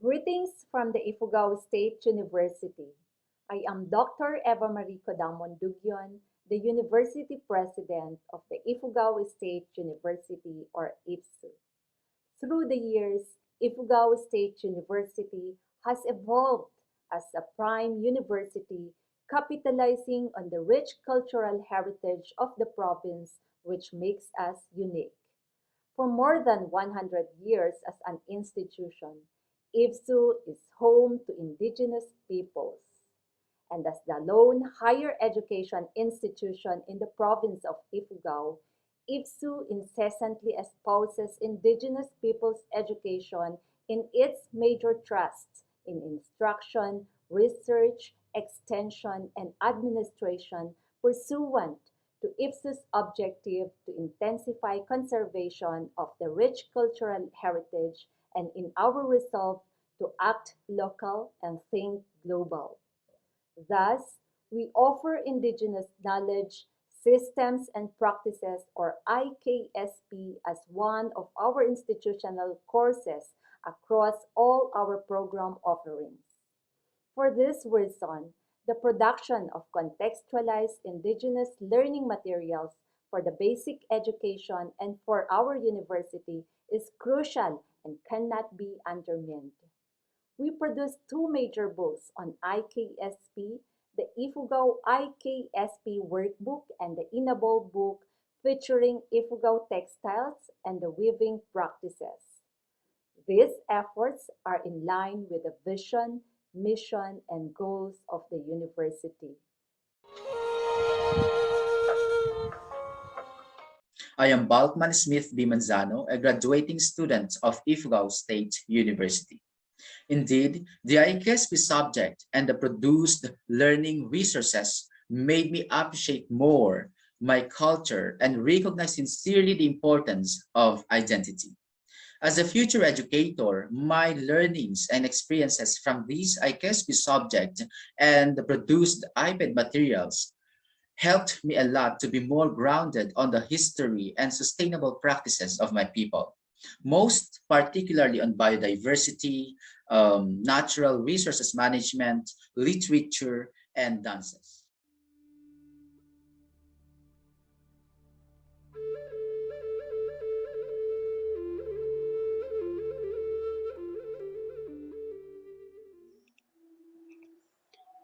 Greetings from the Ifugao State University. I am Dr. Eva Marie Codamon Dugyon, the University President of the Ifugao State University, or IFSU. Through the years, Ifugao State University has evolved as a prime university capitalizing on the rich cultural heritage of the province, which makes us unique. For more than 100 years as an institution, IFSU is home to indigenous peoples. And as the lone higher education institution in the province of Ifugao, IFSU incessantly espouses indigenous peoples' education in its major trusts in instruction, research, extension, and administration pursuant to IFSU's objective to intensify conservation of the rich cultural heritage and in our resolve to act local and think global. Thus, we offer Indigenous Knowledge, Systems and Practices, or IKSP, as one of our institutional courses across all our program offerings. For this reason, the production of contextualized Indigenous learning materials for the basic education and for our university is crucial and cannot be undermined. We produced two major books on IKSP, the Ifugao IKSP Workbook and the Inabol book featuring Ifugao textiles and the weaving practices. These efforts are in line with the vision, mission, and goals of the university. I am Balkman Smith B. Manzano, a graduating student of Ifugao State University. Indeed, the IKSP subject and the produced learning resources made me appreciate more my culture and recognize sincerely the importance of identity. As a future educator, my learnings and experiences from these IKSP subject and the produced iPad materials helped me a lot to be more grounded on the history and sustainable practices of my people, most particularly on biodiversity, natural resources management, literature, and dances.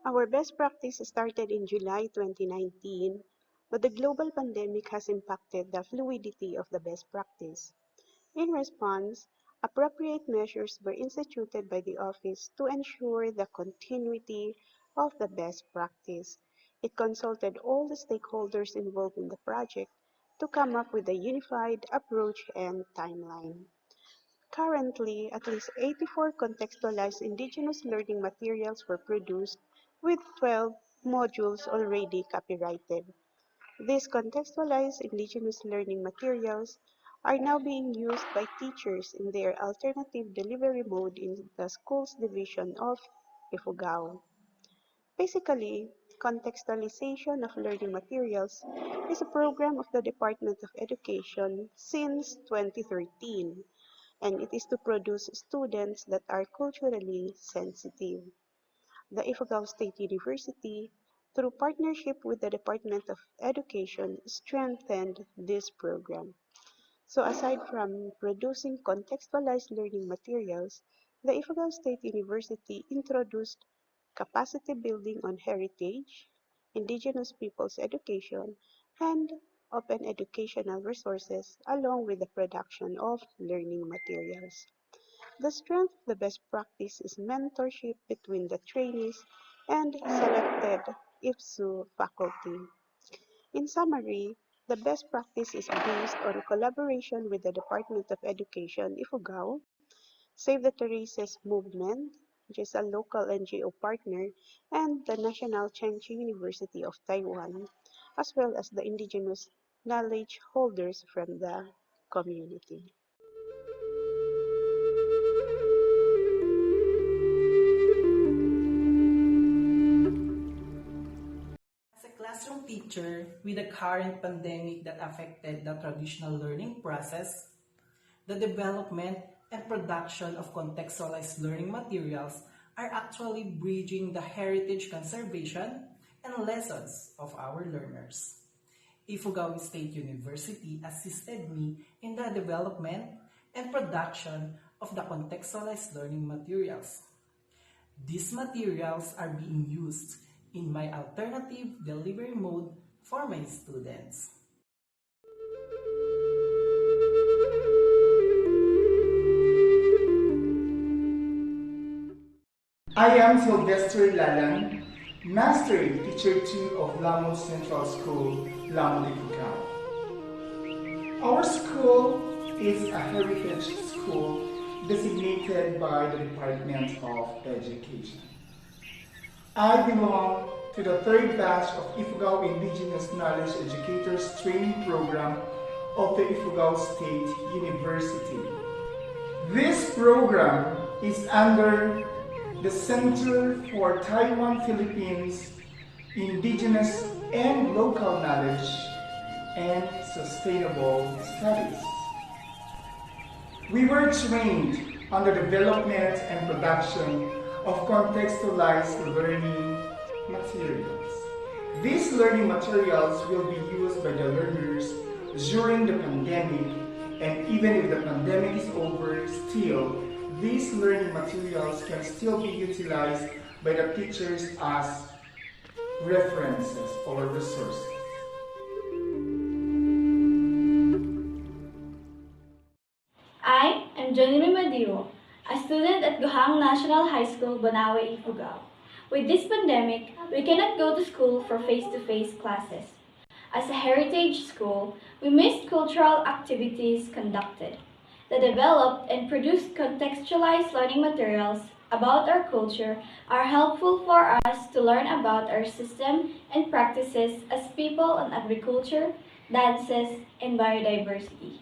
Our best practice started in July 2019, but the global pandemic has impacted the fluidity of the best practice. In response, appropriate measures were instituted by the office to ensure the continuity of the best practice. It consulted all the stakeholders involved in the project to come up with a unified approach and timeline. Currently, at least 84 contextualized indigenous learning materials were produced, with 12 modules already copyrighted. These contextualized indigenous learning materials are now being used by teachers in their alternative delivery mode in the schools division of Ifugao. Basically, contextualization of learning materials is a program of the Department of Education since 2013, and it is to produce students that are culturally sensitive. The Ifugao State University, through partnership with the Department of Education, strengthened this program. So aside from producing contextualized learning materials, the Ifugao State University introduced capacity building on heritage, indigenous peoples education, and open educational resources along with the production of learning materials. The strength of the best practice is mentorship between the trainees and selected IFSU faculty. In summary, the best practice is based on collaboration with the Department of Education, Ifugao, Save the Terraces Movement, which is a local NGO partner, and the National Chengchi University of Taiwan, as well as the indigenous knowledge holders from the community. As a classroom teacher with the current pandemic that affected the traditional learning process, the development and production of contextualized learning materials are actually bridging the heritage conservation and lessons of our learners. Ifugao State University assisted me in the development and production of the contextualized learning materials. These materials are being used in my alternative delivery mode for my students. I am Sylvester Lalan, Master Teacher 2 of Lamon Central School, Lamon Ifugao. Our school is a heritage school designated by the Department of Education. I belong to the third batch of Ifugao Indigenous Knowledge Educators Training Program of the Ifugao State University. This program is under the Center for Taiwan Philippines Indigenous and Local Knowledge and Sustainable Studies. We were trained on the development and production of contextualized learning materials. These learning materials will be used by the learners during the pandemic, and even if the pandemic is over, still, these learning materials can still be utilized by the teachers as references or resources. I am Jonimy Madiro, a student at Gohang National High School, Banawe, Ifugao. With this pandemic, we cannot go to school for face-to-face classes. As a heritage school, we missed cultural activities conducted. The developed and produced contextualized learning materials about our culture are helpful for us to learn about our system and practices as people on agriculture, dances, and biodiversity.